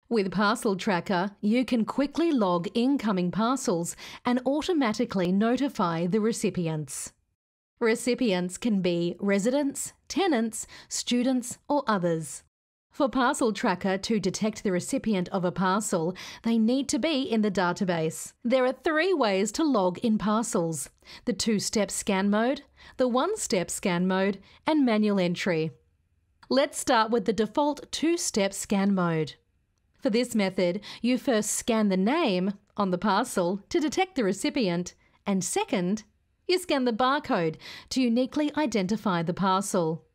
With Parcel Tracker, you can quickly log incoming parcels and automatically notify the recipients. Recipients can be residents, tenants, students, or others. For Parcel Tracker to detect the recipient of a parcel, they need to be in the database. There are 3 ways to log in parcels: the 2-step scan mode, the 1-step scan mode, and manual entry. Let's start with the default 2-step scan mode. For this method, you first scan the name on the parcel to detect the recipient, and second, you scan the barcode to uniquely identify the parcel.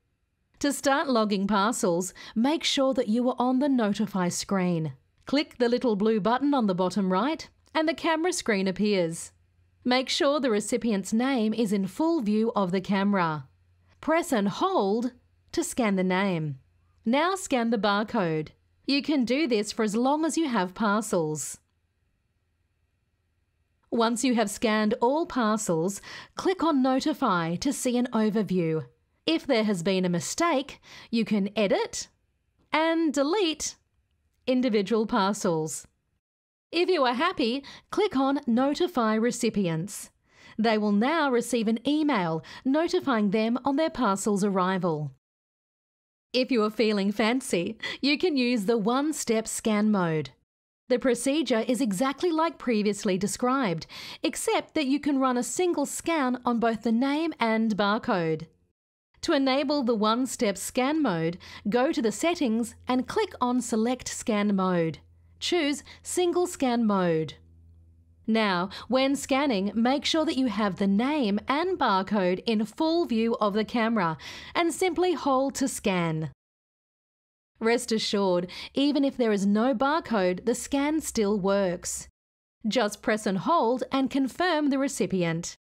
To start logging parcels, make sure that you are on the Notify screen. Click the little blue button on the bottom right and the camera screen appears. Make sure the recipient's name is in full view of the camera. Press and hold to scan the name. Now scan the barcode. You can do this for as long as you have parcels. Once you have scanned all parcels, click on Notify to see an overview. If there has been a mistake, you can edit and delete individual parcels. If you are happy, click on Notify Recipients. They will now receive an email notifying them on their parcel's arrival. If you are feeling fancy, you can use the 1-step scan mode. The procedure is exactly like previously described, except that you can run a single scan on both the name and barcode. To enable the 1-step scan mode, go to the settings and click on Select Scan Mode. Choose Single Scan Mode. Now, when scanning, make sure that you have the name and barcode in full view of the camera and simply hold to scan. Rest assured, even if there is no barcode, the scan still works. Just press and hold and confirm the recipient.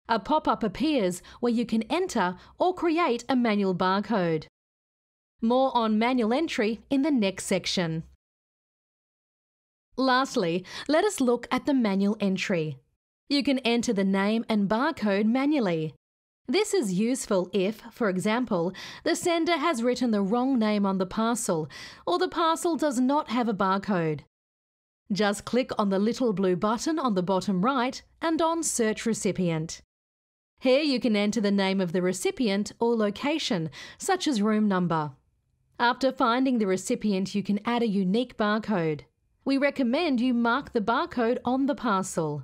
A pop-up appears where you can enter or create a manual barcode. More on manual entry in the next section. Lastly, let us look at the manual entry. You can enter the name and barcode manually. This is useful if, for example, the sender has written the wrong name on the parcel or the parcel does not have a barcode. Just click on the little blue button on the bottom right and on Search Recipient. Here you can enter the name of the recipient or location, such as room number. After finding the recipient, you can add a unique barcode. We recommend you mark the barcode on the parcel.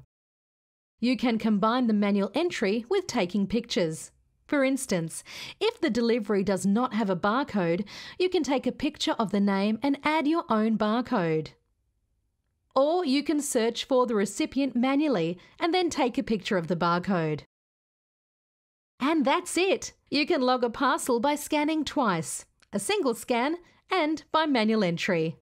You can combine the manual entry with taking pictures. For instance, if the delivery does not have a barcode, you can take a picture of the name and add your own barcode. Or you can search for the recipient manually and then take a picture of the barcode. And that's it! You can log a parcel by scanning twice, a single scan and by manual entry.